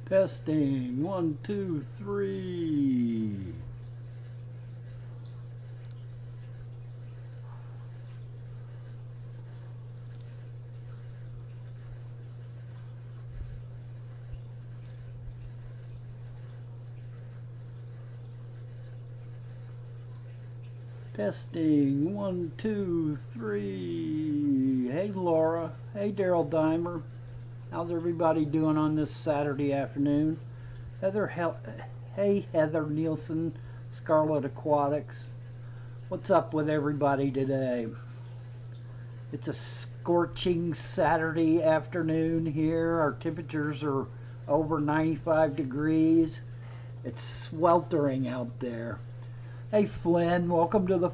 Testing. 1, 2, 3. Testing. 1, 2, 3. Hey Laura. Hey Daryl Dimer. How's everybody doing on this Saturday afternoon? Hey Heather Nielsen, Scarlet Aquatics. What's up with everybody today? It's a scorching Saturday afternoon here. Our temperatures are over 95 degrees. It's sweltering out there. Hey Flynn, welcome to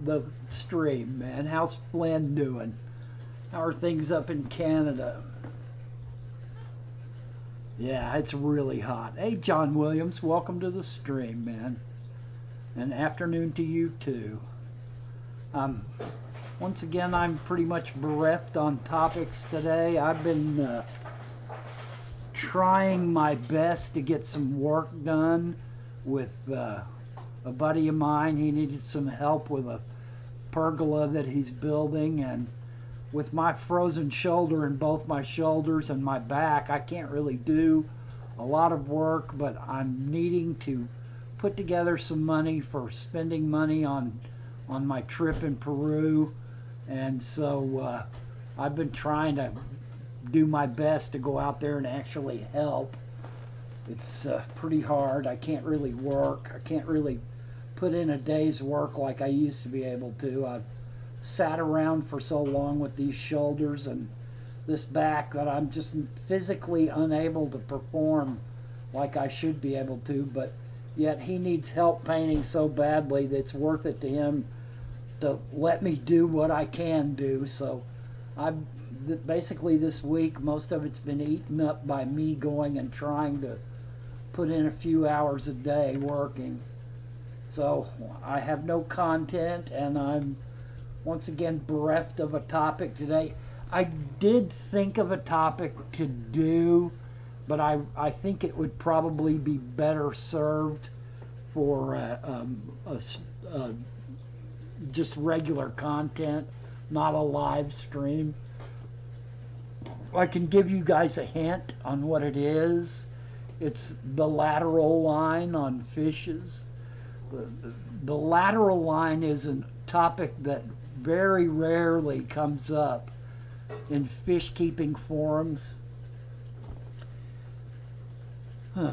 the stream, man. How's Flynn doing? How are things up in Canada? Yeah, it's really hot. Hey John Williams, welcome to the stream, man. And afternoon to you too. Once again, I'm pretty much bereft on topics today. I've been trying my best to get some work done with a buddy of mine. He needed some help with a pergola that he's building, and with my frozen shoulder in both my shoulders and my back, I can't really do a lot of work, but I'm needing to put together some money for spending money on my trip in Peru. And so I've been trying to do my best to go out there and actually help. It's pretty hard. I can't really work. I can't really put in a day's work like I used to be able to. I've sat around for so long with these shoulders and this back that I'm just physically unable to perform like I should be able to, but yet he needs help painting so badly that it's worth it to him to let me do what I can do. So basically this week, most of it's been eaten up by me going and trying to put in a few hours a day working. So I have no content, and I'm once again bereft of a topic today. I did think of a topic to do, but I think it would probably be better served for just regular content, not a live stream. I can give you guys a hint on what it is. It's the lateral line on fishes. The lateral line is a topic that very rarely comes up in fish keeping forums.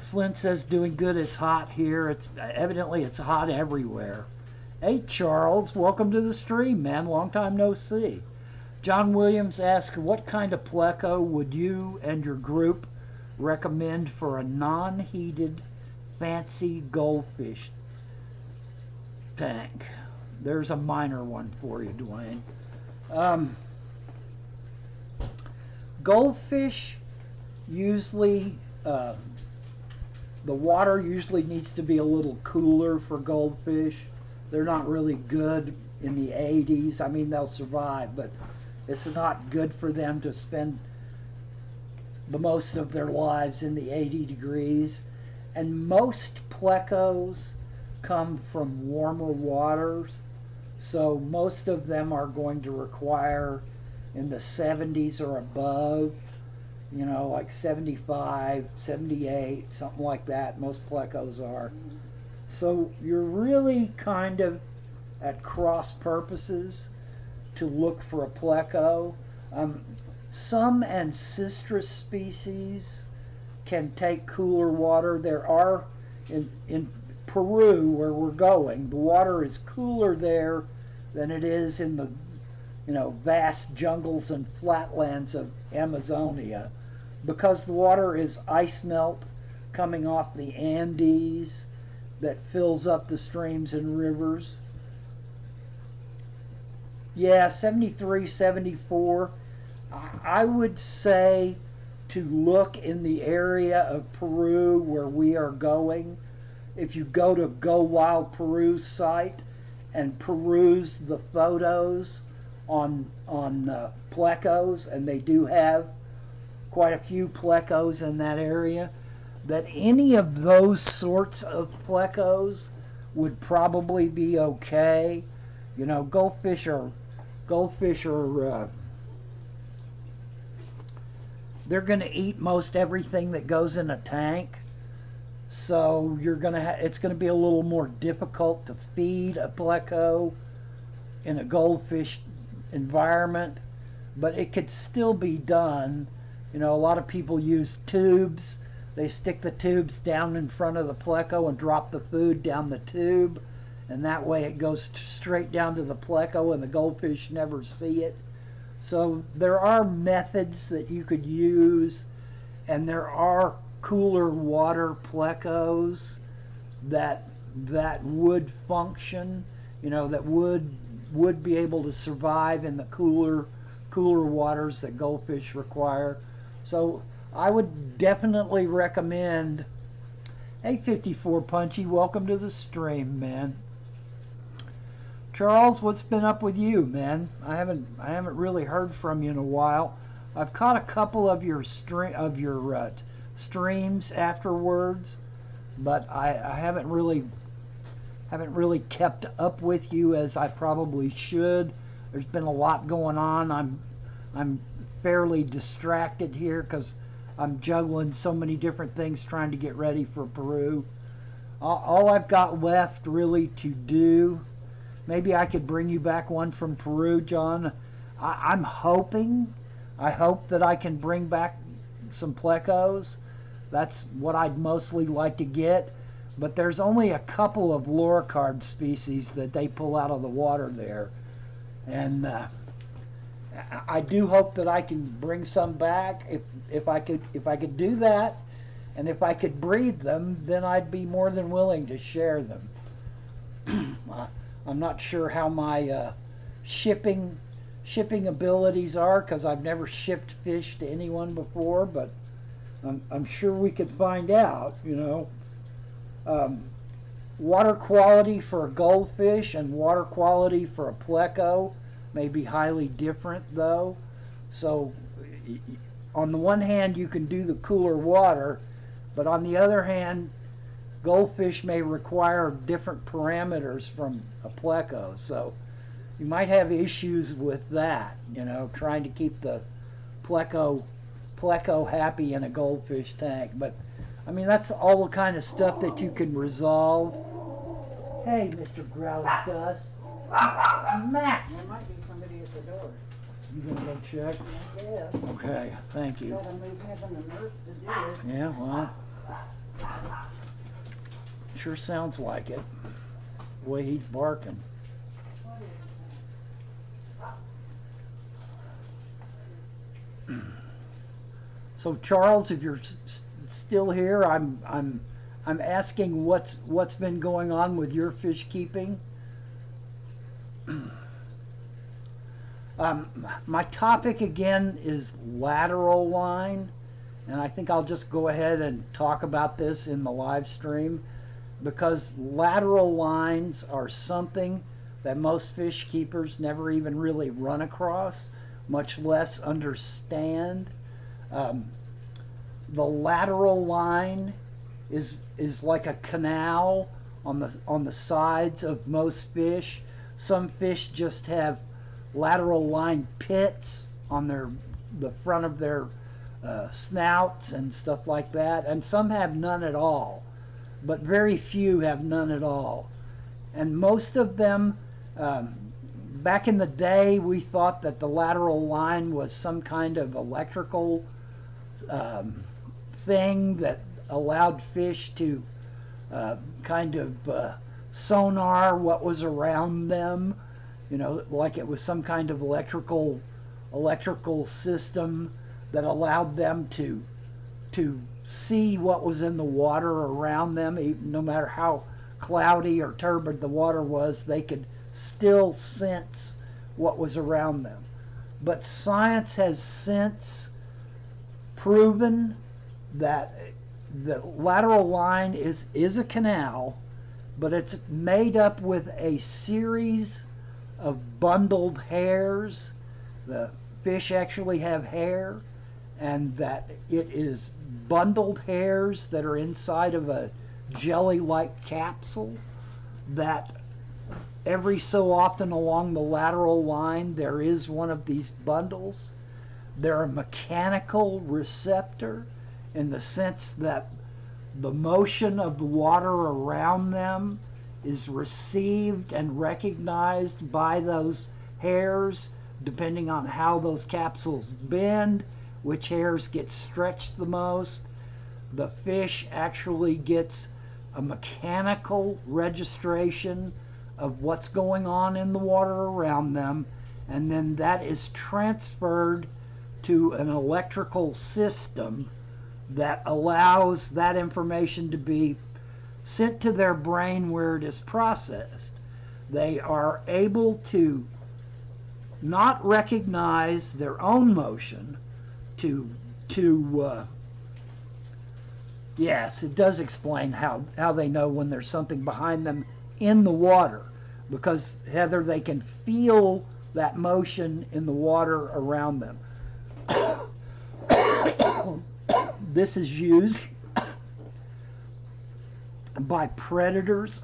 Flint says doing good. It's hot here. It's evidently it's hot everywhere. Hey Charles, welcome to the stream, man. Long time no see. John Williams asks, what kind of pleco would you and your group recommend for a non-heated fancy goldfish tank? There's a minor one for you, Dwayne. Goldfish usually, the water usually needs to be a little cooler for goldfish. They're not really good in the 80s. I mean, they'll survive, but it's not good for them to spend the most of their lives in the 80 degrees. And most plecos come from warmer waters, so most of them are going to require in the 70s or above, you know, like 75, 78, something like that. Most plecos are. So you're really kind of at cross purposes to look for a pleco. Some ancestral species can take cooler water. There are in Peru, where we're going, the water is cooler there than it is in the, you know, vast jungles and flatlands of Amazonia, because the water is ice melt coming off the Andes that fills up the streams and rivers. Yeah, 73, 74. I would say to look in the area of Peru where we are going. If you go to Go Wild Peru's site and peruse the photos on plecos, and they do have quite a few plecos in that area, that any of those sorts of plecos would probably be okay. You know, goldfish are they're going to eat most everything that goes in a tank. So it's going to be a little more difficult to feed a pleco in a goldfish environment, but it could still be done. You know, a lot of people use tubes. They stick the tubes down in front of the pleco and drop the food down the tube, and that way it goes straight down to the pleco and the goldfish never see it. So there are methods that you could use, and there are cooler water plecos that would function, you know, that would be able to survive in the cooler waters that goldfish require. So I would definitely recommend. Hey, 54 Punchy, welcome to the stream, man. Charles, what's been up with you, man? I haven't really heard from you in a while. I've caught a couple of your streams afterwards, but I haven't really kept up with you as I probably should. There's been a lot going on. I'm fairly distracted here because I'm juggling so many different things trying to get ready for Peru. All I've got left really to do, maybe I could bring you back one from Peru, John. I hope that I can bring back some plecos. That's what I'd mostly like to get. But there's only a couple of loricard species that they pull out of the water there. And I do hope that I can bring some back. If I could do that, and if I could breed them, then I'd be more than willing to share them. I'm not sure how my shipping abilities are, because I've never shipped fish to anyone before, but I'm sure we could find out, you know. Water quality for a goldfish and water quality for a pleco may be highly different, though. So on the one hand, you can do the cooler water, but on the other hand, goldfish may require different parameters from a pleco. So you might have issues with that, you know, trying to keep the pleco happy in a goldfish tank. But I mean, that's all the kind of stuff that you can resolve. Hey, Mr. Grouse Dust. Max! There might be somebody at the door. You gonna go check? Yes. Okay, thank you. Gotta move having a nurse to do it. Yeah, well, sure sounds like it. The way he's barking. So Charles, if you're still here, I'm asking what's been going on with your fish keeping. My topic again is lateral line, and I think I'll just go ahead and talk about this in the live stream, because lateral lines are something that most fish keepers never even really run across, much less understand. The lateral line is like a canal on the sides of most fish. Some fish just have lateral line pits on the front of their snouts and stuff like that, and some have none at all, but very few have none at all. And most of them, back in the day, we thought that the lateral line was some kind of electrical thing that allowed fish to kind of sonar what was around them, you know, like it was some kind of electrical system that allowed them to see what was in the water around them. No matter how cloudy or turbid the water was, they could still sense what was around them. But science has since proven that the lateral line is a canal, but it's made up with a series of bundled hairs. The fish actually have hair, and that it is bundled hairs that are inside of a jelly-like capsule that every so often along the lateral line there is one of these bundles. They're a mechanical receptor in the sense that the motion of the water around them is received and recognized by those hairs depending on how those capsules bend, which hairs get stretched the most. The fish actually gets a mechanical registration of what's going on in the water around them, and then that is transferred to an electrical system that allows that information to be sent to their brain where it is processed. They are able to not recognize their own motion yes, it does explain how they know when there's something behind them in the water, because Heather, they can feel that motion in the water around them. This is used by predators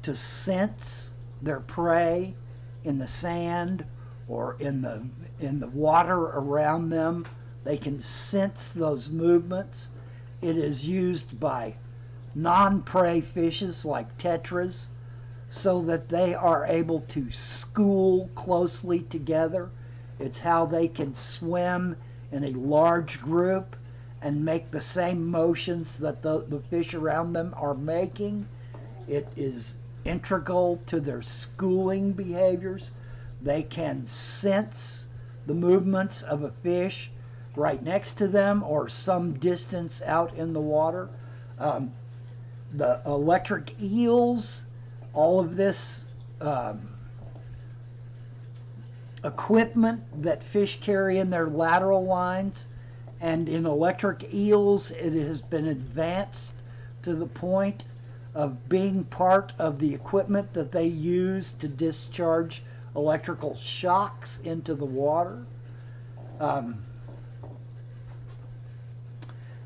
to sense their prey in the sand or in the water around them. They can sense those movements. It is used by non-prey fishes like tetras so that they are able to school closely together. It's how they can swim in a large group and make the same motions that the fish around them are making. It is integral to their schooling behaviors. They can sense the movements of a fish right next to them or some distance out in the water. The electric eels, all of this equipment that fish carry in their lateral lines, and in electric eels it has been advanced to the point of being part of the equipment that they use to discharge electrical shocks into the water.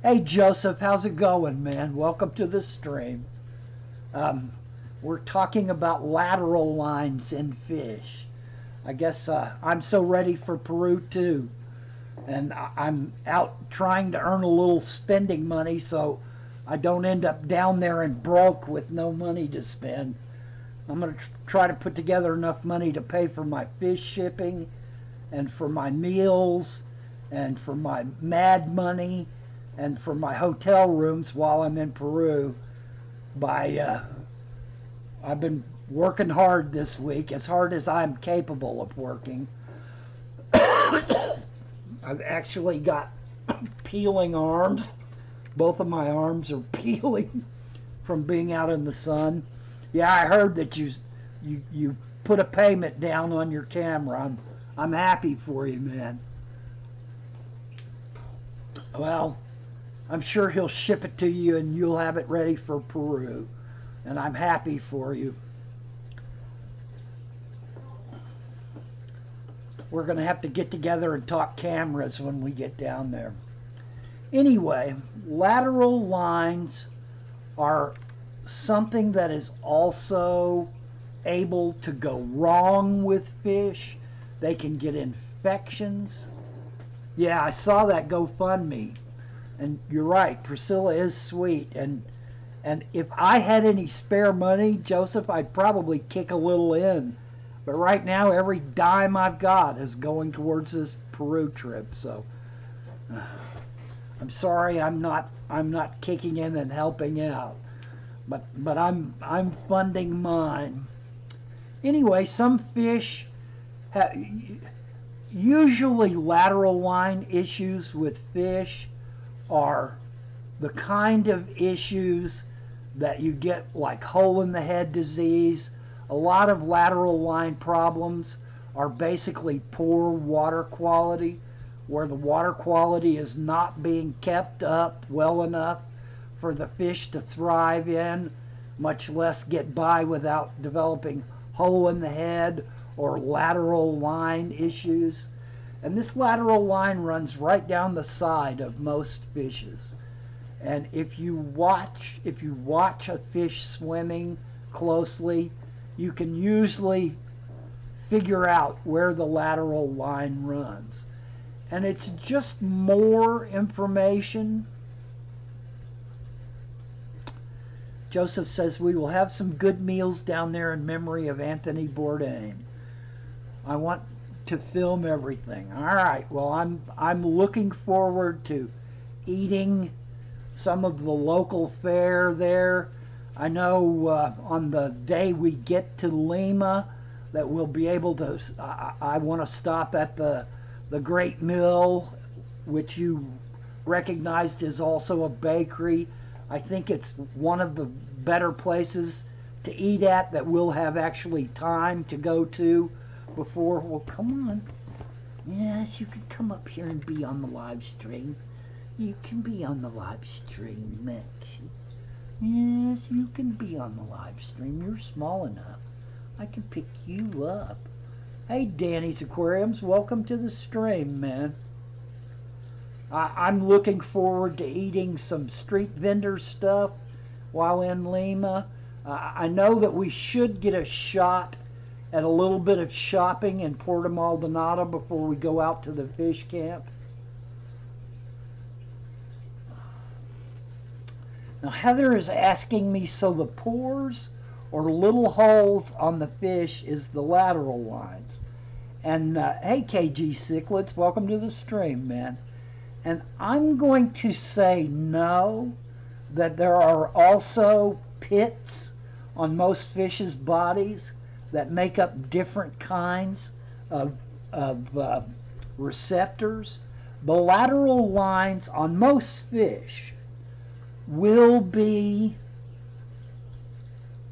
Hey Joseph, how's it going, man? Welcome to the stream. We're talking about lateral lines in fish. I guess I'm so ready for Peru too. And I'm out trying to earn a little spending money so I don't end up down there and broke with no money to spend. I'm going to try to put together enough money to pay for my fish shipping and for my meals and for my mad money and for my hotel rooms while I'm in Peru. I've been working hard this week, as hard as I'm capable of working. I've actually got peeling arms. Both of my arms are peeling from being out in the sun. Yeah, I heard that you put a payment down on your camera. I'm happy for you, man. Well, I'm sure he'll ship it to you and you'll have it ready for Peru. And I'm happy for you. We're going to have to get together and talk cameras when we get down there. Anyway, lateral lines are something that is also able to go wrong with fish. They can get infections. Yeah, I saw that GoFundMe. And you're right, Priscilla is sweet. And if I had any spare money, Joseph, I'd probably kick a little in. But right now, every dime I've got is going towards this Peru trip. So I'm sorry I'm not kicking in and helping out. But I'm funding mine. Anyway, some fish have usually lateral line issues with fish are the kind of issues that you get like hole in the head disease. A lot of lateral line problems are basically poor water quality, where the water quality is not being kept up well enough for the fish to thrive in, much less get by without developing hole in the head or lateral line issues. And this lateral line runs right down the side of most fishes. And if you watch a fish swimming closely, you can usually figure out where the lateral line runs. And it's just more information. Joseph says, we will have some good meals down there in memory of Anthony Bourdain. I want to film everything. All right, well, I'm looking forward to eating some of the local fare there. I know on the day we get to Lima that we'll be able to, I want to stop at the Great Mill, which you recognized is also a bakery. I think it's one of the better places to eat at that we'll have actually time to go to before. Well, come on. Yes, you can come up here and be on the live stream. You can be on the live stream, Maxie. Yes, you can be on the live stream. You're small enough. I can pick you up. Hey, Danny's Aquariums, welcome to the stream, man. I'm looking forward to eating some street vendor stuff while in Lima. I know that we should get a shot at a little bit of shopping in Puerto Maldonado before we go out to the fish camp. Now Heather is asking me, so the pores or little holes on the fish is the lateral lines. And hey, KG Cichlids, welcome to the stream, man. And I'm going to say no, that there are also pits on most fish's bodies that make up different kinds of receptors. The lateral lines on most fish will be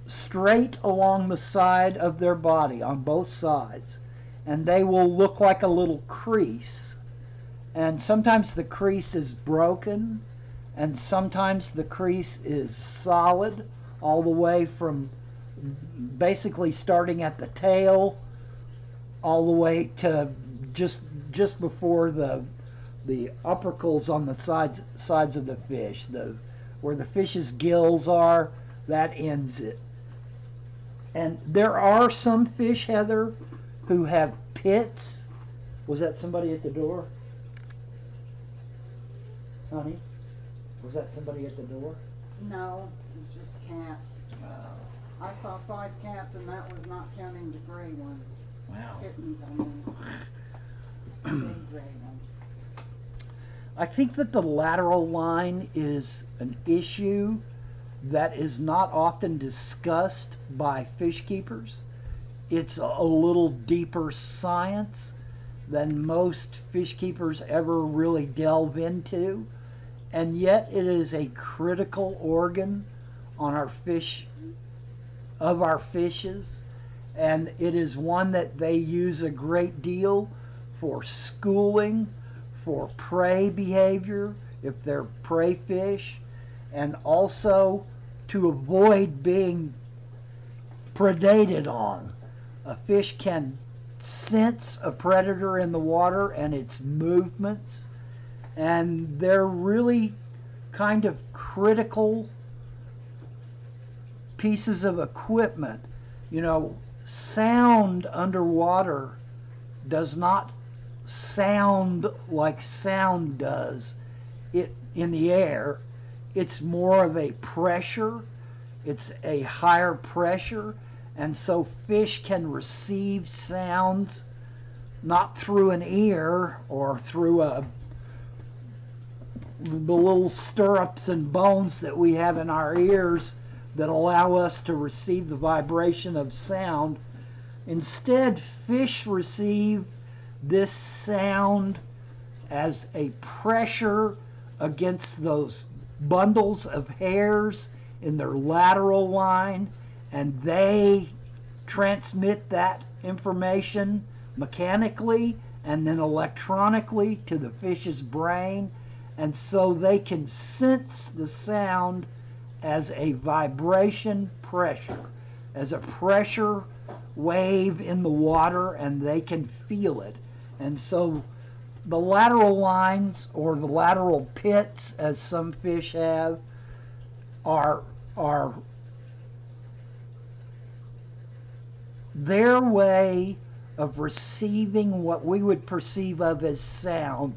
straight along the side of their body on both sides, and they will look like a little crease. And sometimes the crease is broken, and sometimes the crease is solid all the way from basically starting at the tail all the way to just before the uppercles on the sides of the fish, where the fish's gills are, that ends it. And there are some fish, Heather, who have pits. Was that somebody at the door? Honey? Was that somebody at the door? No, it's just cats. I saw 5 cats, and that was not counting the gray one. Wow. Kittens, I mean. Big gray one. I think that the lateral line is an issue that is not often discussed by fish keepers. It's a little deeper science than most fish keepers ever really delve into, and yet it is a critical organ on our fish, of our fishes, and it is one that they use a great deal for schooling, for prey behavior, if they're prey fish, and also to avoid being predated on. A fish can sense a predator in the water and its movements, and they're really kind of critical pieces of equipment. You know, sound underwater does not sound like sound does it in the air. It's more of a pressure. It's a higher pressure, and so fish can receive sounds not through an ear or through the little stirrups and bones that we have in our ears that allow us to receive the vibration of sound. Instead, fish receive this sound as a pressure against those bundles of hairs in their lateral line, and they transmit that information mechanically and then electronically to the fish's brain, and so they can sense the sound as a vibration pressure, as a pressure wave in the water, and they can feel it. And so the lateral lines, or the lateral pits, as some fish have, are their way of receiving what we would perceive of as sound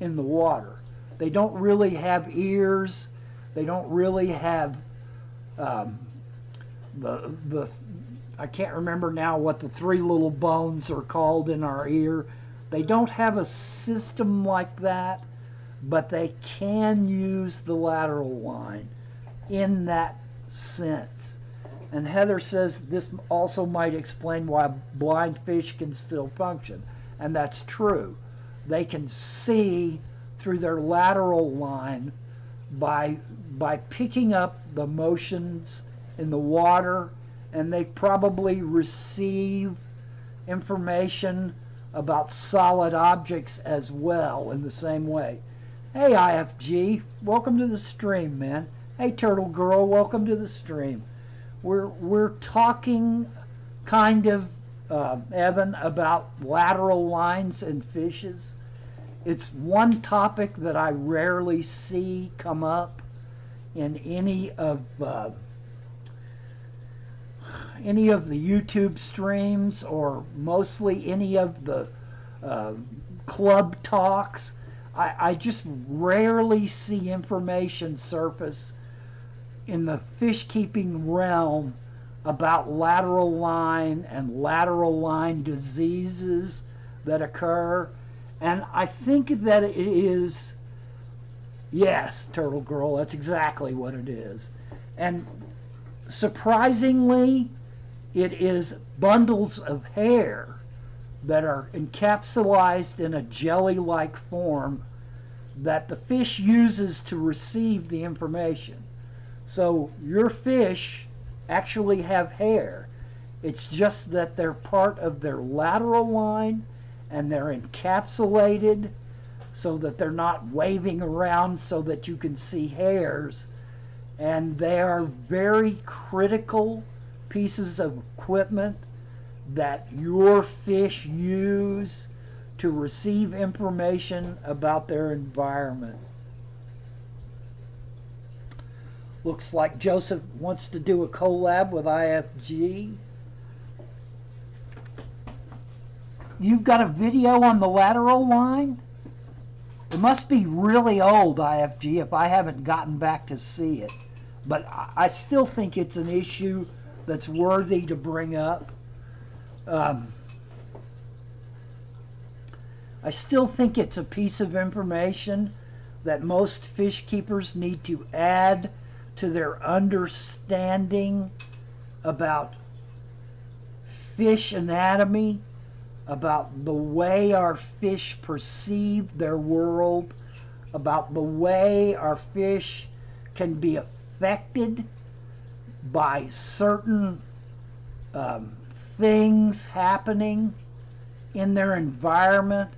in the water. They don't really have ears. They don't really have the I can't remember now what the three little bones are called in our ear. They don't have a system like that, but they can use the lateral line in that sense. And Heather says this also might explain why blind fish can still function. And that's true. They can see through their lateral line by picking up the motions in the water, and they probably receive information about solid objects as well in the same way. Hey IFG, welcome to the stream, man. Hey Turtle Girl, welcome to the stream. We're talking kind of, Evan, about lateral lines in fishes. It's one topic that I rarely see come up in any of the YouTube streams, or mostly any of the club talks. I just rarely see information surface in the fish keeping realm about lateral line and lateral line diseases that occur. And I think that it is, yes, Turtle Girl, that's exactly what it is. And surprisingly, it is bundles of hair that are encapsulated in a jelly-like form that the fish uses to receive the information. So your fish actually have hair. It's just that they're part of their lateral line, and they're encapsulated so that they're not waving around so that you can see hairs. And they are very critical pieces of equipment that your fish use to receive information about their environment. Looks like Joseph wants to do a collab with IFG. You've got a video on the lateral line? It must be really old, IFG, if I haven't gotten back to see it. But I still think it's an issue that's worthy to bring up. I still think it's a piece of information that most fish keepers need to add to their understanding about fish anatomy, about the way our fish perceive their world, about the way our fish can be affected by certain things happening in their environment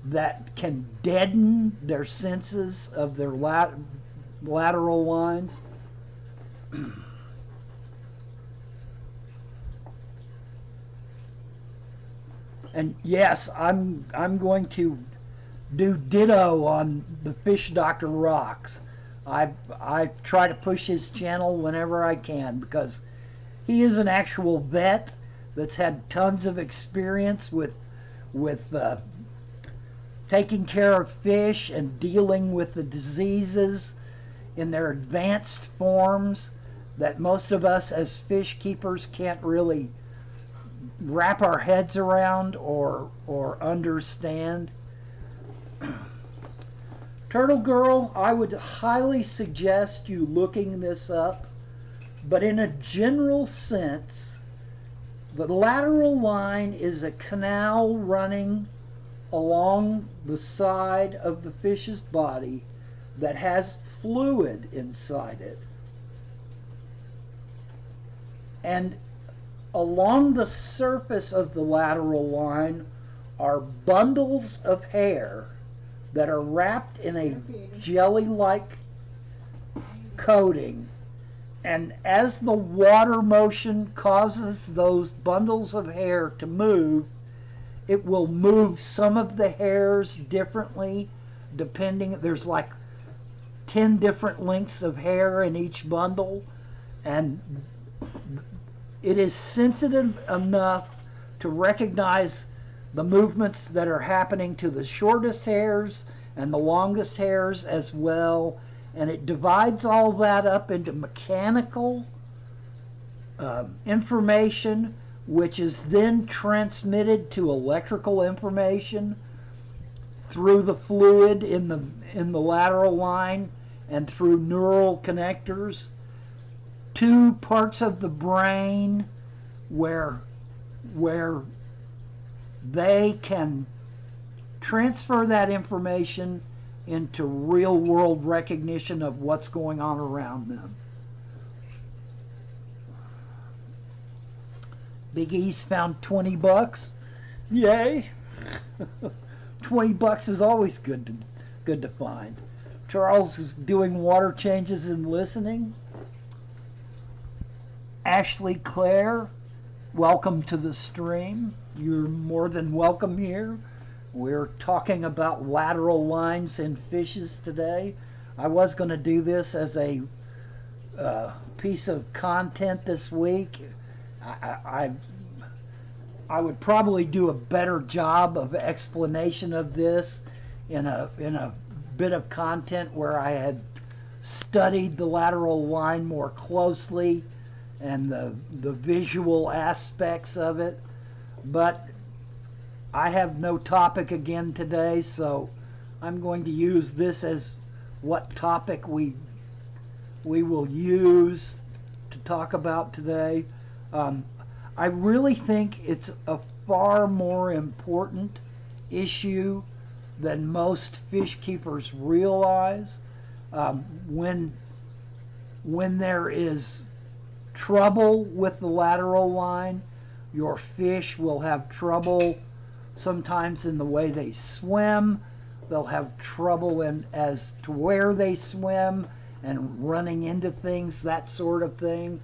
that can deaden their senses of their lateral lines. And yes, I'm going to do ditto on the Fish Doctor Rocks. I try to push his channel whenever I can, because he is an actual vet that's had tons of experience with taking care of fish and dealing with the diseases in their advanced forms that most of us as fish keepers can't really wrap our heads around or understand. Turtle Girl, I would highly suggest you looking this up, but in a general sense, the lateral line is a canal running along the side of the fish's body that has fluid inside it. And along the surface of the lateral line are bundles of hair that are wrapped in a jelly-like coating. And as the water motion causes those bundles of hair to move, it will move some of the hairs differently depending. There's like 10 different lengths of hair in each bundle, and it is sensitive enough to recognize the movements that are happening to the shortest hairs and the longest hairs as well, and it divides all that up into mechanical information, which is then transmitted to electrical information through the fluid in the lateral line and through neural connectors to parts of the brain where they can transfer that information into real world recognition of what's going on around them. Big E's found 20 bucks. Yay. 20 bucks is always good to find. Charles is doing water changes and listening. Ashley Clare, welcome to the stream. You're more than welcome here. We're talking about lateral lines in fishes today. I was going to do this as a piece of content this week. I would probably do a better job of explanation of this in a bit of content where I had studied the lateral line more closely and the visual aspects of it. But I have no topic again today, so I'm going to use this as what topic we will use to talk about today. I really think it's a far more important issue than most fish keepers realize. When there is trouble with the lateral line, your fish will have trouble sometimes in the way they swim. They'll have trouble in as to where they swim and running into things, that sort of thing.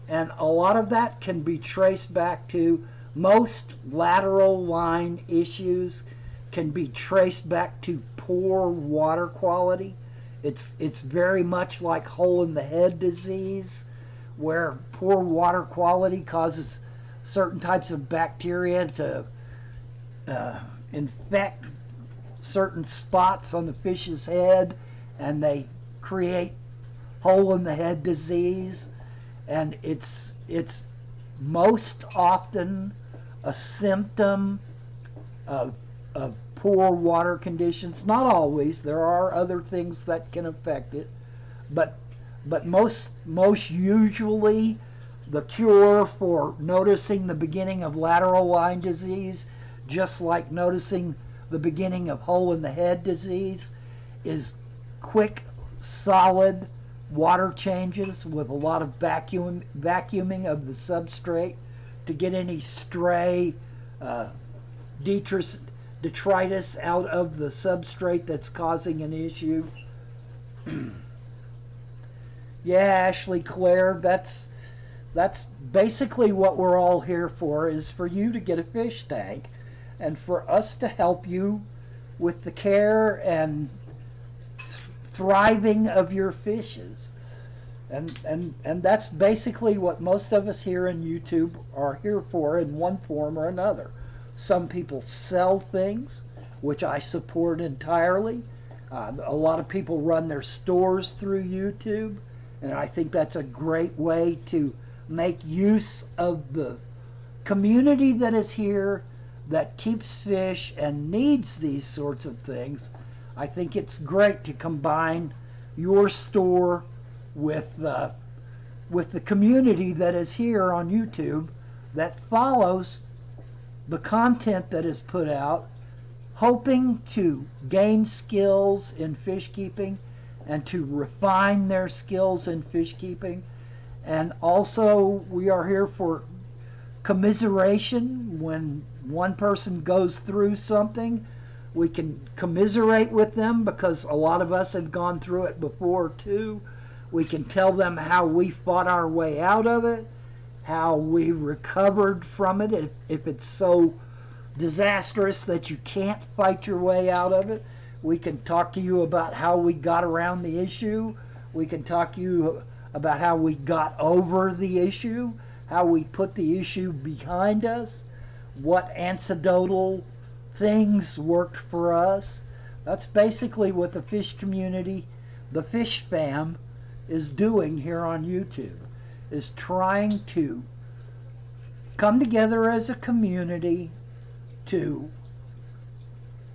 And a lot of that can be traced back to most lateral line issues can be traced back to poor water quality. It's very much like hole in the head disease, where poor water quality causes certain types of bacteria to infect certain spots on the fish's head, and they create hole in the head disease. And it's most often a symptom of poor water conditions. Not always. There are other things that can affect it, but most usually the cure for noticing the beginning of lateral line disease, just like noticing the beginning of hole in the head disease, is quick, solid water changes with a lot of vacuuming of the substrate to get any stray detritus out of the substrate that's causing an issue. Yeah, Ashley Clare, that's basically what we're all here for, is for you to get a fish tank and for us to help you with the care and thriving of your fishes. And that's basically what most of us here in YouTube are here for in one form or another. Some people sell things, which I support entirely. A lot of people run their stores through YouTube, and I think that's a great way to make use of the community that is here, that keeps fish and needs these sorts of things. I think it's great to combine your store with the community that is here on YouTube that follows the content that is put out, hoping to gain skills in fish keeping and to refine their skills in fish keeping. And also, we are here for commiseration. When one person goes through something, we can commiserate with them because a lot of us have gone through it before too. We can tell them how we fought our way out of it, how we recovered from it if it's so disastrous that you can't fight your way out of it. We can talk to you about how we got around the issue. We can talk to you about how we got over the issue, how we put the issue behind us, what anecdotal things worked for us. That's basically what the fish community, the fish fam, is doing here on YouTube, is trying to come together as a community to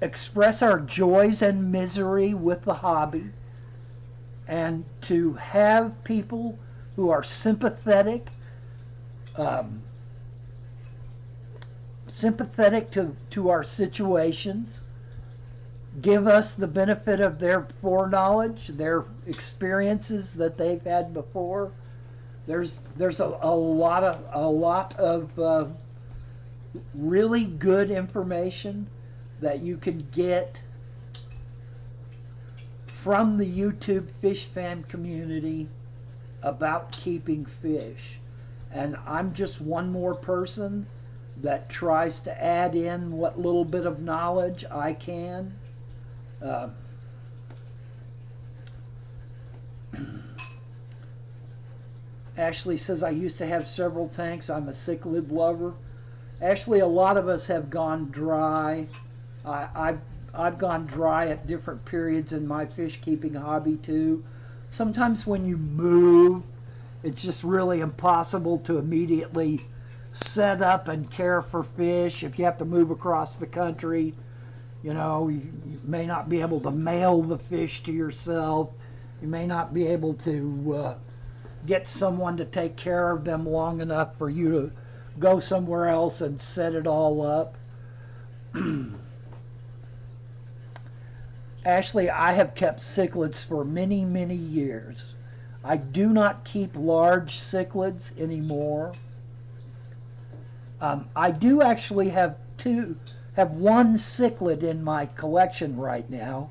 express our joys and misery with the hobby, and to have people who are sympathetic to our situations, give us the benefit of their foreknowledge, their experiences that they've had before. There's a lot of really good information that you can get from the YouTube fish fan community about keeping fish. And I'm just one more person that tries to add in what little bit of knowledge I can. Ashley says, I used to have several tanks. I'm a cichlid lover. Actually, a lot of us have gone dry. I've gone dry at different periods in my fish keeping hobby too. Sometimes when you move, it's just really impossible to immediately set up and care for fish. If you have to move across the country, you know, you may not be able to mail the fish to yourself. You may not be able to get someone to take care of them long enough for you to go somewhere else and set it all up. Ashley, I have kept cichlids for many, many years. I do not keep large cichlids anymore. I do actually have one cichlid in my collection right now.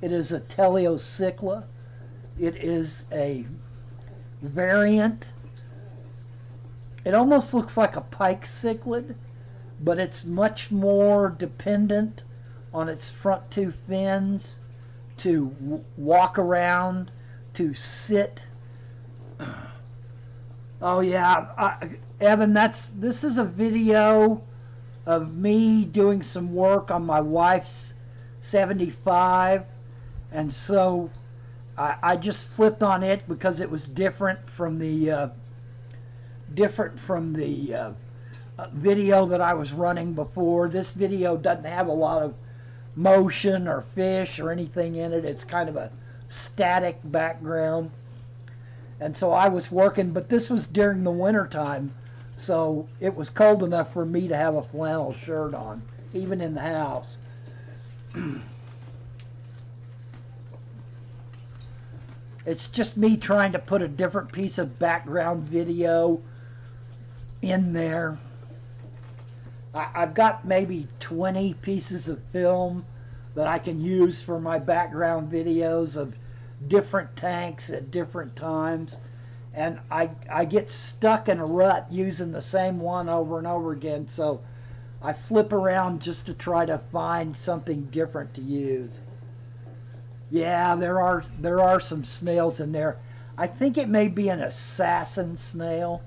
It is a Teleocycla. It is a variant. It almost looks like a pike cichlid, but it's much more dependent on its front two fins to walk around, to sit. Oh yeah, Evan, this is a video of me doing some work on my wife's 75, and so I just flipped on it because it was different from the video that I was running before. This video doesn't have a lot of motion or fish or anything in it. It's kind of a static background. And so I was working, but this was during the winter time, so it was cold enough for me to have a flannel shirt on, even in the house. It's just me trying to put a different piece of background video in there. I've got maybe 20 pieces of film that I can use for my background videos of different tanks at different times, and I get stuck in a rut using the same one over and over again, so I flip around just to try to find something different to use. Yeah, there are some snails in there. I think it may be an assassin snail.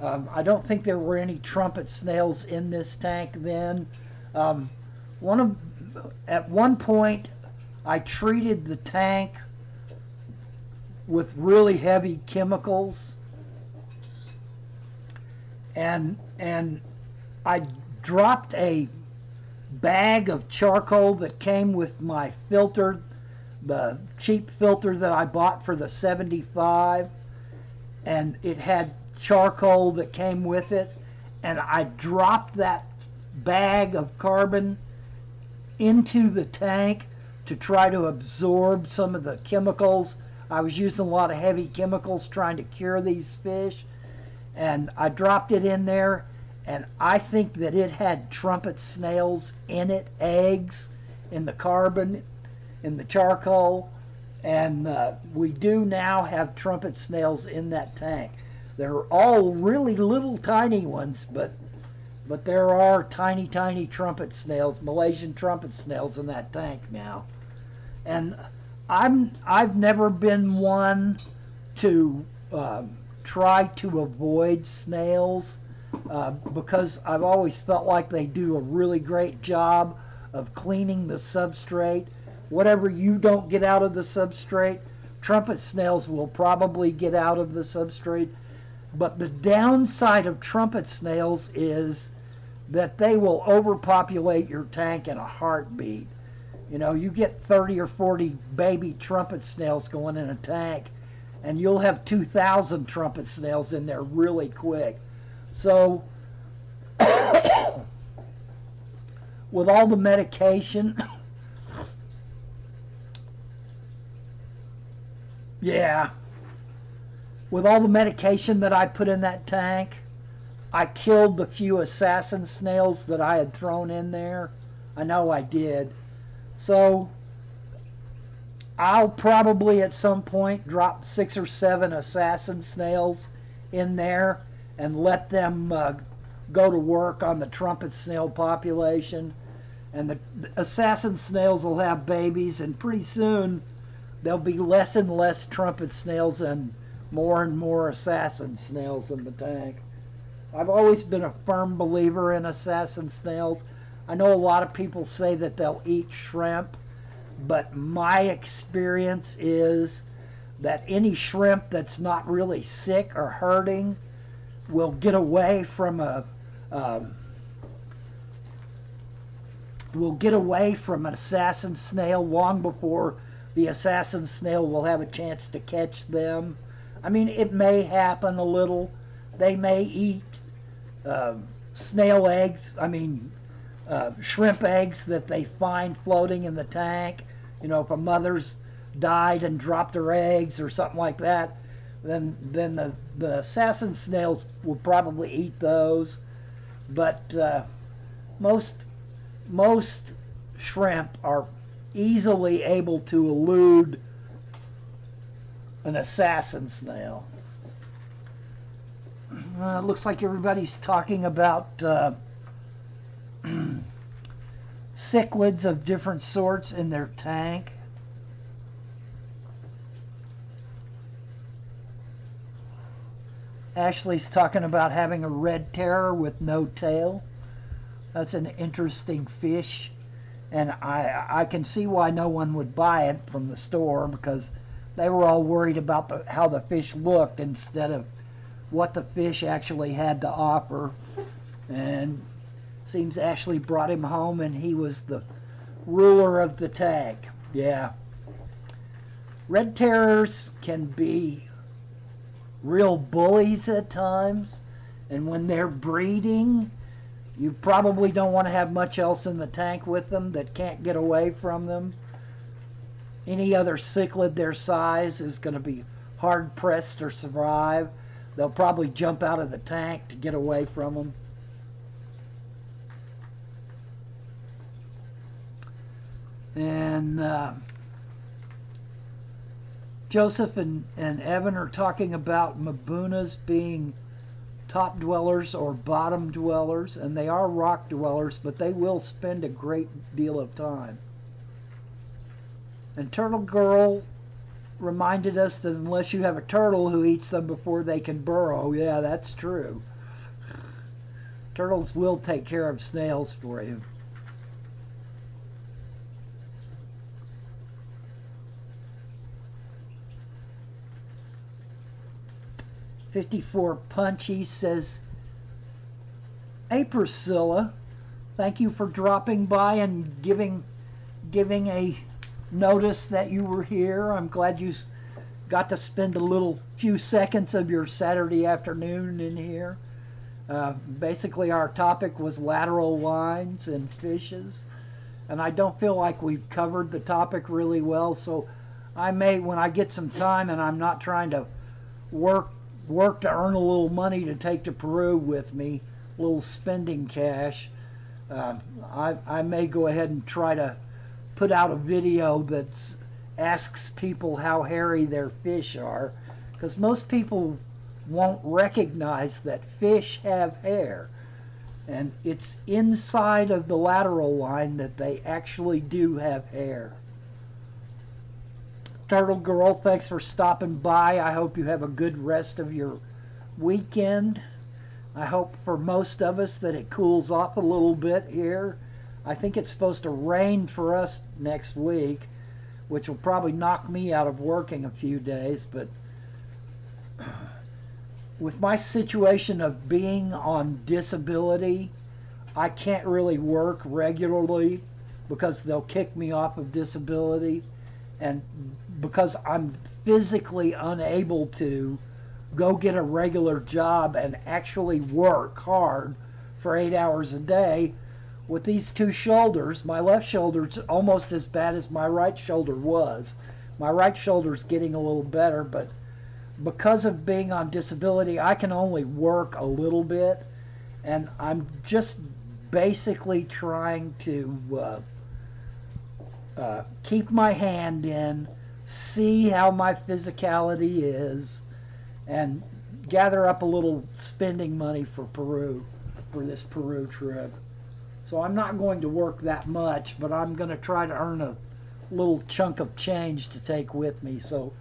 I don't think there were any trumpet snails in this tank then. At one point, I treated the tank with really heavy chemicals, and I dropped a bag of charcoal that came with my filter, the cheap filter that I bought for the 75, and it had charcoal that came with it, and I dropped that bag of carbon into the tank to try to absorb some of the chemicals. I was using a lot of heavy chemicals trying to cure these fish, and I dropped it in there, and I think that it had trumpet snails in it, eggs in the carbon, in the charcoal, and we do now have trumpet snails in that tank. They're all really little tiny ones, but But there are tiny, tiny trumpet snails, Malaysian trumpet snails in that tank now. And I've never been one to try to avoid snails because I've always felt like they do a really great job of cleaning the substrate. Whatever you don't get out of the substrate, trumpet snails will probably get out of the substrate. But the downside of trumpet snails is that they will overpopulate your tank in a heartbeat. You know, you get 30 or 40 baby trumpet snails going in a tank, and you'll have 2,000 trumpet snails in there really quick. So, with all the medication, yeah, with all the medication that I put in that tank, I killed the few assassin snails that I had thrown in there. I know I did. So I'll probably at some point drop 6 or 7 assassin snails in there and let them go to work on the trumpet snail population. And the assassin snails will have babies, and pretty soon there'll be less and less trumpet snails and more assassin snails in the tank. I've always been a firm believer in assassin snails. I know a lot of people say that they'll eat shrimp, but my experience is that any shrimp that's not really sick or hurting will get away from an assassin snail long before the assassin snail will have a chance to catch them. I mean, it may happen a little. They may eat snail eggs, shrimp eggs that they find floating in the tank. You know, if a mother's died and dropped her eggs or something like that, then the assassin snails will probably eat those. But most shrimp are easily able to elude an assassin snail. It looks like everybody's talking about cichlids of different sorts in their tank. Ashley's talking about having a red terror with no tail. That's an interesting fish, and I can see why no one would buy it from the store, because they were all worried about how the fish looked instead of what the fish actually had to offer. And seems Ashley brought him home and he was the ruler of the tank. Yeah. Red terrors can be real bullies at times, and when they're breeding, you probably don't want to have much else in the tank with them that can't get away from them. Any other cichlid their size is going to be hard pressed to survive. They'll probably jump out of the tank to get away from them. And Joseph and Evan are talking about Mabunas being top dwellers or bottom dwellers, and they are rock dwellers, but they will spend a great deal of time. And Turtle Girl reminded us that unless you have a turtle who eats them before they can burrow, yeah, that's true. Turtles will take care of snails for you. '54Punchy says, "Hey Priscilla, thank you for dropping by and giving a notice that you were here. I'm glad you got to spend a few seconds of your Saturday afternoon in here." Basically our topic was lateral lines and fishes, and I don't feel like we've covered the topic really well, so I may, when I get some time and I'm not trying to work to earn a little money to take to Peru with me, a little spending cash, I may go ahead and try to put out a video that asks people how hairy their fish are, because most people won't recognize that fish have hair. And it's inside of the lateral line that they actually do have hair. Turtle Girl, thanks for stopping by. I hope you have a good rest of your weekend. I hope for most of us that it cools off a little bit here. I think it's supposed to rain for us next week, which will probably knock me out of working a few days. But with my situation of being on disability, I can't really work regularly because they'll kick me off of disability. And because I'm physically unable to go get a regular job and actually work hard for 8 hours a day, with these two shoulders, my left shoulder's almost as bad as my right shoulder was. My right shoulder's getting a little better, but because of being on disability, I can only work a little bit, and I'm just basically trying to keep my hand in, see how my physicality is, and gather up a little spending money for Peru, for this Peru trip. So I'm not going to work that much, but I'm going to try to earn a little chunk of change to take with me so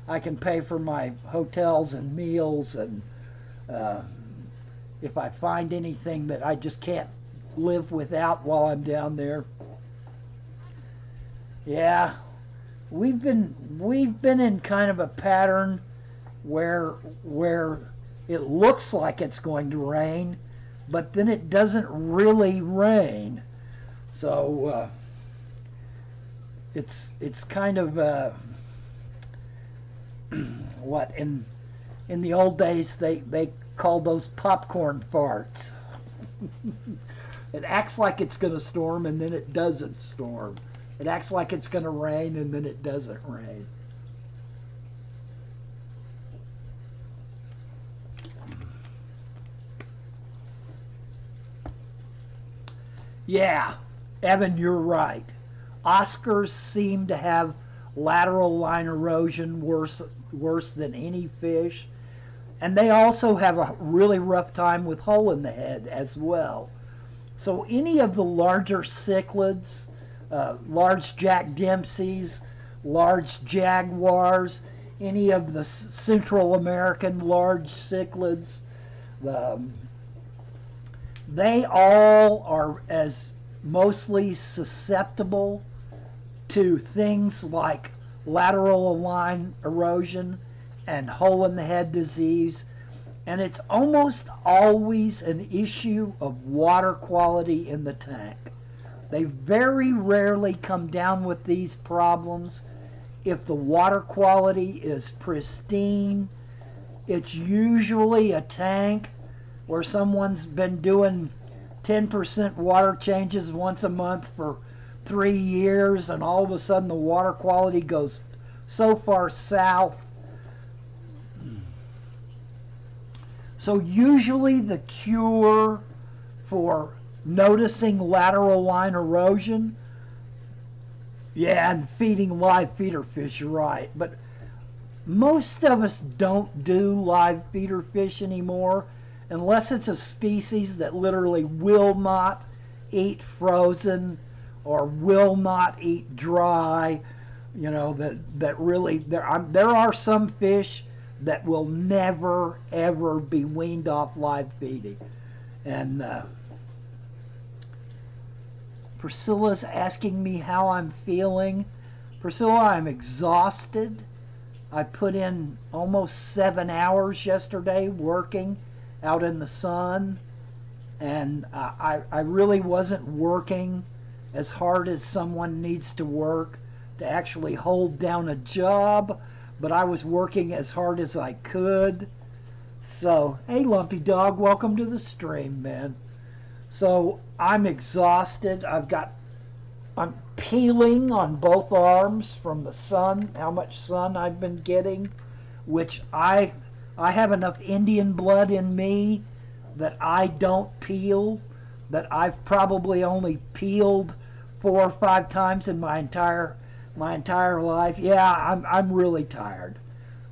I can pay for my hotels and meals, and if I find anything that I just can't live without while I'm down there. Yeah, we've been in kind of a pattern where it looks like it's going to rain, but then it doesn't really rain. So it's kind of what in the old days they called those popcorn farts. It acts like it's going to storm and then it doesn't storm. It acts like it's going to rain and then it doesn't rain. Yeah, Evan, you're right. Oscars seem to have lateral line erosion worse than any fish. And they also have a really rough time with hole in the head as well. So any of the larger cichlids, large Jack Dempseys, large jaguars, any of the Central American large cichlids, they all are as mostly susceptible to things like lateral line erosion and hole in the head disease, and it's almost always an issue of water quality in the tank. They very rarely come down with these problems if the water quality is pristine. It's usually a tank where someone's been doing 10% water changes once a month for 3 years, and all of a sudden the water quality goes so far south. So usually the cure for noticing lateral line erosion, yeah, and feeding live feeder fish, you're right, but most of us don't do live feeder fish anymore unless it's a species that literally will not eat frozen or will not eat dry. You know, that really, there are some fish that will never ever be weaned off live feeding. And Priscilla's asking me how I'm feeling. Priscilla, I'm exhausted. I put in almost 7 hours yesterday working out in the sun, and I really wasn't working as hard as someone needs to work to actually hold down a job, but I was working as hard as I could. So, hey Lumpy Dog, welcome to the stream, man. So, I'm exhausted. I'm peeling on both arms from the sun, how much sun I've been getting, which I have enough Indian blood in me that I don't peel, that I've probably only peeled 4 or 5 times in my entire life. Yeah, I'm really tired.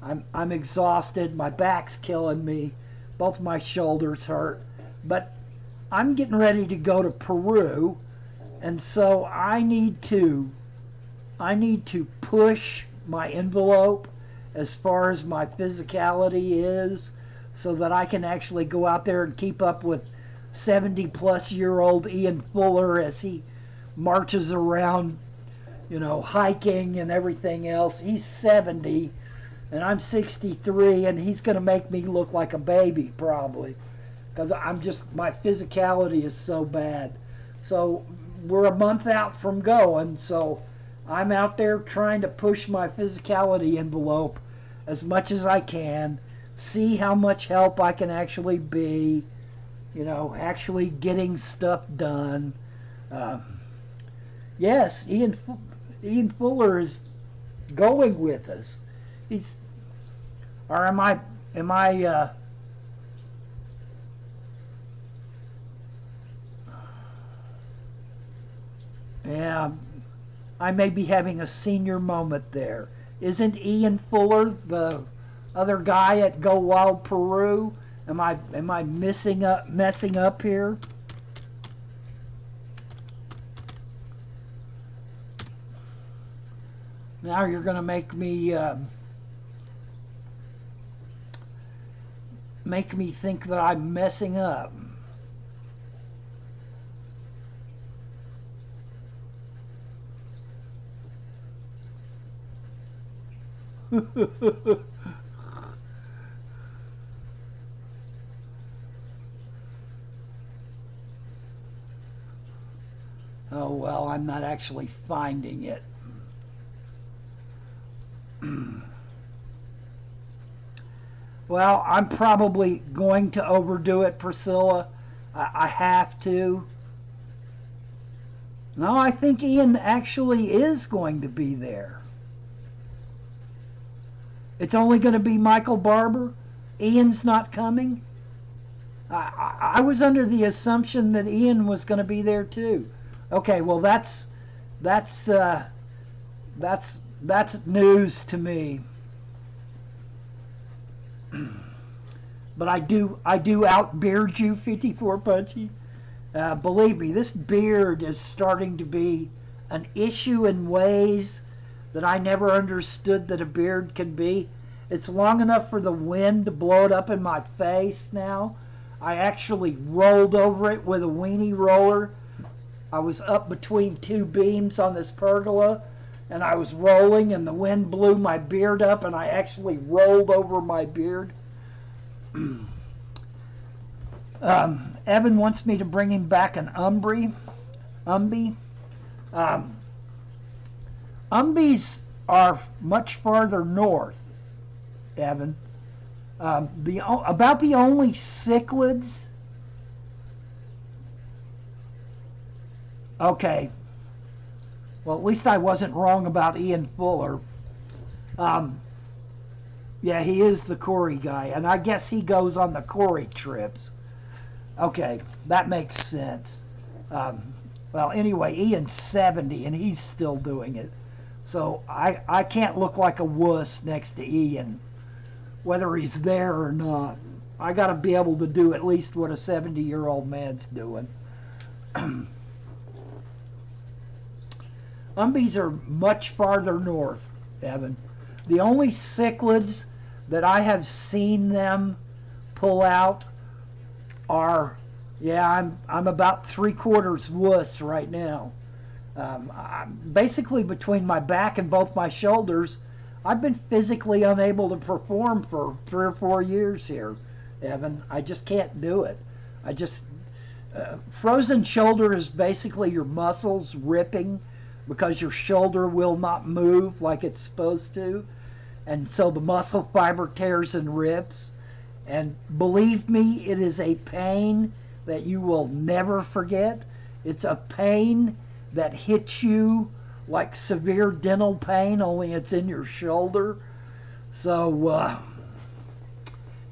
I'm exhausted. My back's killing me. Both my shoulders hurt. But I'm getting ready to go to Peru, and so I need to push my envelope as far as my physicality is, so that I can actually go out there and keep up with 70-plus-year-old Ian Fuller as he marches around, hiking and everything else. He's 70 and I'm 63, and he's going to make me look like a baby probably, because my physicality is so bad. So we're a month out from going, so I'm out there trying to push my physicality envelope as much as I can, see how much help I can actually be, actually getting stuff done. Yes, Ian Fuller is going with us. Or am I yeah, I may be having a senior moment there. Isn't Ian Fuller the other guy at Go Wild Peru? Am I messing up here? Now you're going to make me think that I'm messing up. Oh well, I'm not actually finding it. Well, I'm probably going to overdo it, Priscilla. I have to. No, I think Ian actually is going to be there. It's only going to be Michael Barber. Ian's not coming. I was under the assumption that Ian was going to be there too. Okay, well that's news to me. But I do outbeard you, 54 Punchy. Believe me, this beard is starting to be an issue in ways that I never understood that a beard can be. It's long enough for the wind to blow it up in my face now. I actually rolled over it with a weenie roller. I was up between two beams on this pergola, and I was rolling, and the wind blew my beard up, and I actually rolled over my beard. Evan wants me to bring him back an Umbie. Umbies are much farther north, Evan. About the only cichlids. Okay. Well, at least I wasn't wrong about Ian Fuller. Yeah, he is the Corey guy, and I guess he goes on the Corey trips. Okay, that makes sense. Well, anyway, Ian's 70, and he's still doing it. So I can't look like a wuss next to Ian, whether he's there or not. I got to be able to do at least what a 70-year-old man's doing. Umbies are much farther north, Evan. The only cichlids that I have seen them pull out are, yeah, I'm about 3/4 wuss right now. Basically, between my back and both my shoulders, I've been physically unable to perform for 3 or 4 years here, Evan. I just can't do it. Frozen shoulder is basically your muscles ripping because your shoulder will not move like it's supposed to. And so the muscle fiber tears and rips. And believe me, it is a pain that you will never forget. It's a pain that hits you like severe dental pain, only it's in your shoulder. So,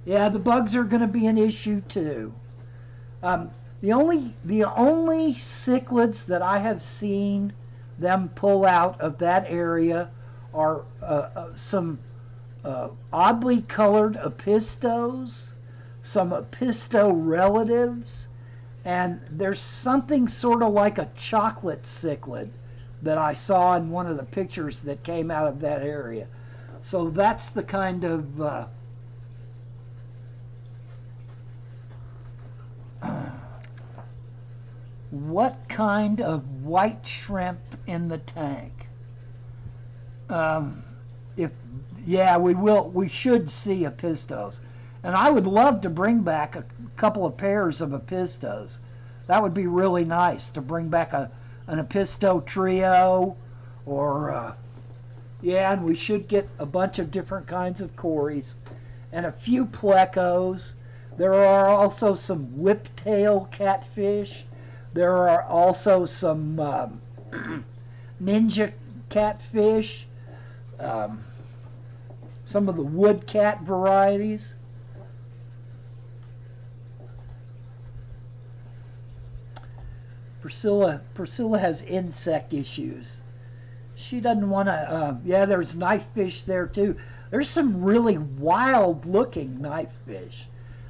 yeah, the bugs are going to be an issue too. The only cichlids that I have seen them pull out of that area are some oddly colored apistos, some apisto relatives, And there's something sort of like a chocolate cichlid that I saw in one of the pictures that came out of that area. So that's the kind of what kind of white shrimp in the tank? If yeah, we should see apistos, and I would love to bring back a couple of pairs of apistos. That would be really nice to bring back an apisto trio, or yeah, and we should get a bunch of different kinds of cories and a few plecos. There are also some whiptail catfish. There are also some ninja catfish, some of the wood cat varieties. Priscilla has insect issues. She doesn't want to, yeah, there's knife fish there too. There's some really wild looking knife fish.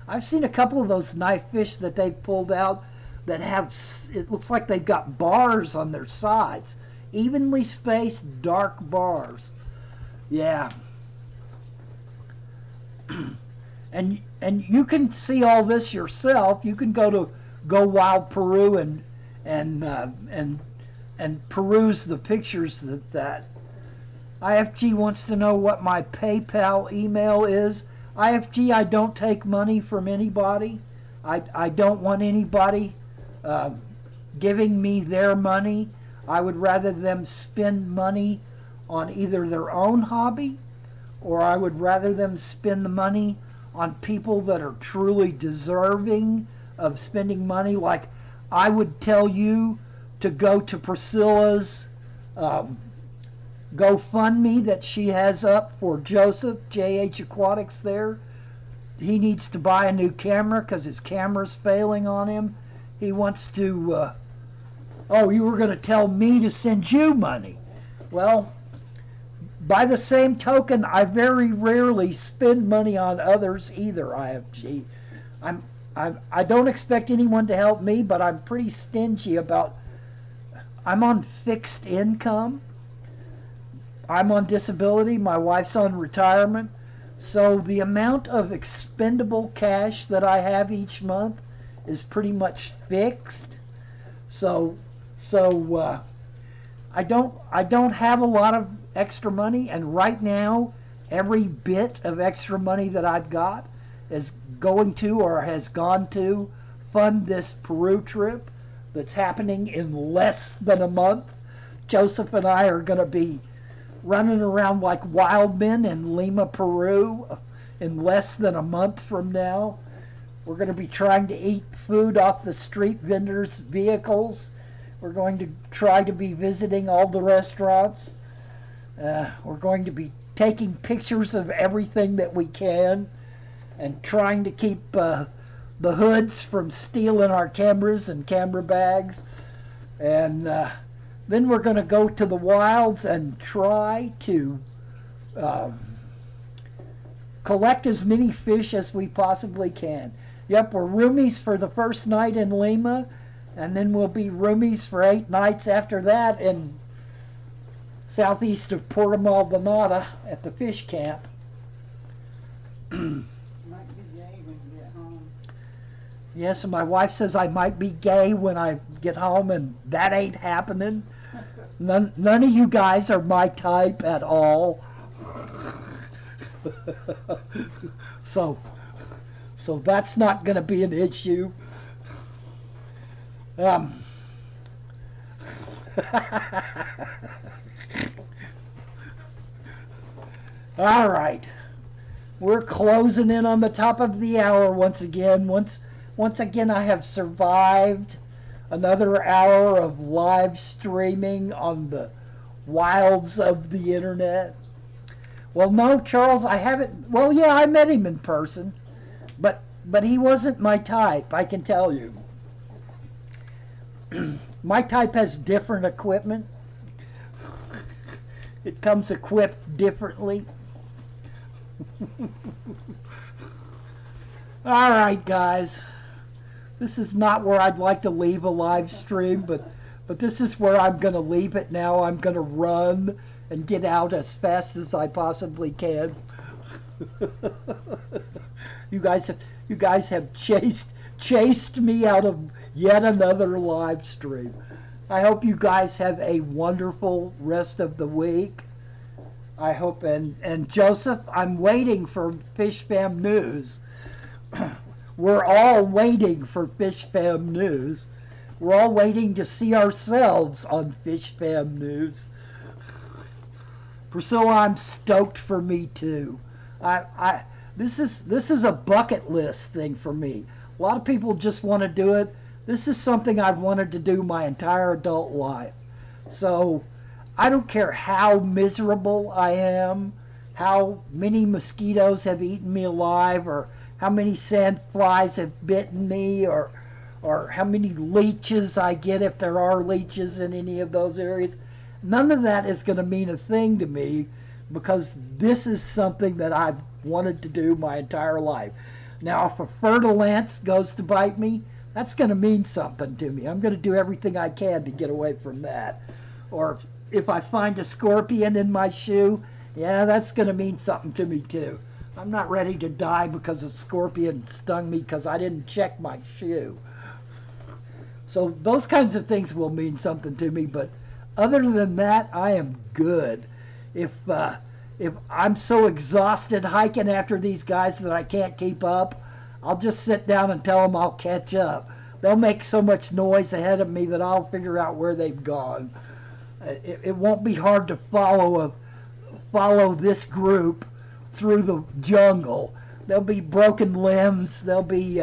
I've seen a couple of those knife fish that they've pulled out that have, it looks like they've got bars on their sides. Evenly spaced dark bars. Yeah. And you can see all this yourself. You can go to Go Wild Peru and peruse the pictures that IFG wants to know what my PayPal email is. IFG, I don't take money from anybody. I don't want anybody giving me their money. I would rather them spend money on either their own hobby, or I would rather them spend the money on people that are truly deserving of spending money. Like, I would tell you to go to Priscilla's GoFundMe that she has up for Joseph, JH Aquatics there. He needs to buy a new camera because his camera's failing on him. He wants to, oh, you were going to tell me to send you money. Well, by the same token, I very rarely spend money on others either, IFG. I don't expect anyone to help me, but I'm pretty stingy about, I'm on fixed income. I'm on disability. My wife's on retirement. So the amount of expendable cash that I have each month is pretty much fixed. So I don't have a lot of extra money, and right now every bit of extra money that I've got is going to, or has gone to, fund this Peru trip that's happening in less than a month. Joseph and I are going to be running around like wild men in Lima, Peru in less than a month from now. We're going to be trying to eat food off the street vendors' vehicles. We're going to try to be visiting all the restaurants. We're going to be taking pictures of everything that we can and trying to keep the hoods from stealing our cameras and camera bags. And then we're going to go to the wilds and try to collect as many fish as we possibly can. Yep, we're roomies for the first night in Lima, and then we'll be roomies for 8 nights after that in southeast of Puerto Maldonado at the fish camp. Might be gay when you get home. Yes, and my wife says I might be gay when I get home, and that ain't happening. None of you guys are my type at all. So that's not going to be an issue. All right. We're closing in on the top of the hour once again. Once again, I have survived another hour of live streaming on the wilds of the internet. Well, no, Charles, I haven't. Well, yeah, I met him in person, but he wasn't my type, I can tell you. My type has different equipment. It comes equipped differently. All right, guys. This is not where I'd like to leave a live stream, but this is where I'm going to leave it now. I'm going to run and get out as fast as I possibly can. You guys have chased me out of yet another live stream. I hope you guys have a wonderful rest of the week. I hope, and Joseph, I'm waiting for Fish Fam News. We're all waiting for Fish Fam News. We're all waiting to see ourselves on Fish Fam News. Priscilla, I'm stoked for me too. This is a bucket list thing for me. A lot of people just want to do it. This is something I've wanted to do my entire adult life. So I don't care how miserable I am, how many mosquitoes have eaten me alive, or how many sandflies have bitten me, or how many leeches I get if there are leeches in any of those areas. None of that is going to mean a thing to me, because this is something that I've wanted to do my entire life. Now, if a fertile ant goes to bite me, that's going to mean something to me. I'm going to do everything I can to get away from that. Or if I find a scorpion in my shoe, yeah, that's going to mean something to me too. I'm not ready to die because a scorpion stung me because I didn't check my shoe. So those kinds of things will mean something to me, but other than that, I am good. If I'm so exhausted hiking after these guys that I can't keep up, I'll just sit down and tell them I'll catch up. They'll make so much noise ahead of me that I'll figure out where they've gone. It won't be hard to follow this group through the jungle. There'll be broken limbs. There'll be...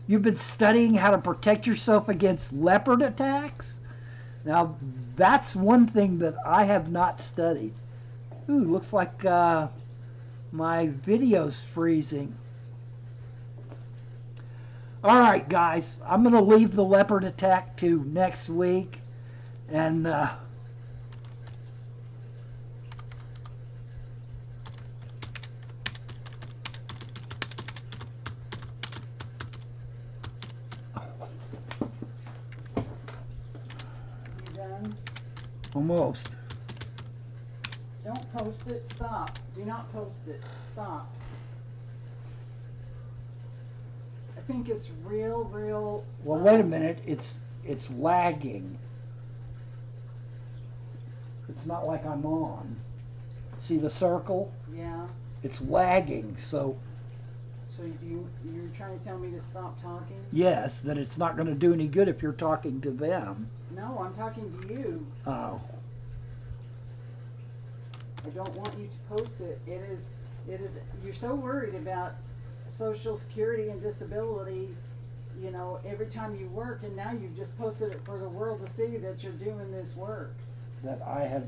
You've been studying how to protect yourself against leopard attacks? Now, that's one thing that I have not studied. Ooh, looks like my video's freezing. All right, guys, I'm going to leave the leopard attack to next week. And almost. Don't post it. Stop. Do not post it. Stop. I think it's real. Well, wait a minute. It's lagging. It's not like I'm on. See the circle? Yeah. It's lagging. So you're trying to tell me to stop talking? Yes, that it's not going to do any good if you're talking to them. No, I'm talking to you. Oh. I don't want you to post it. It is, you're so worried about Social Security and disability, you know, every time you work, and now you've just posted it for the world to see that you're doing this work. That I have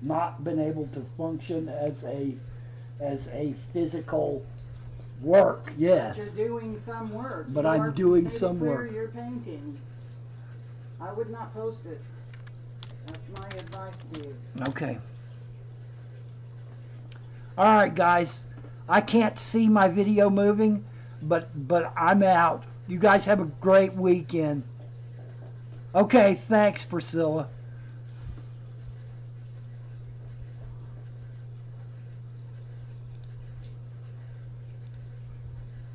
not been able to function as a physical work, yes. But you're doing some work. But I'm doing some work. You're painting. I would not post it. That's my advice to you. Okay. All right, guys. I can't see my video moving, but I'm out. You guys have a great weekend. Okay, thanks, Priscilla.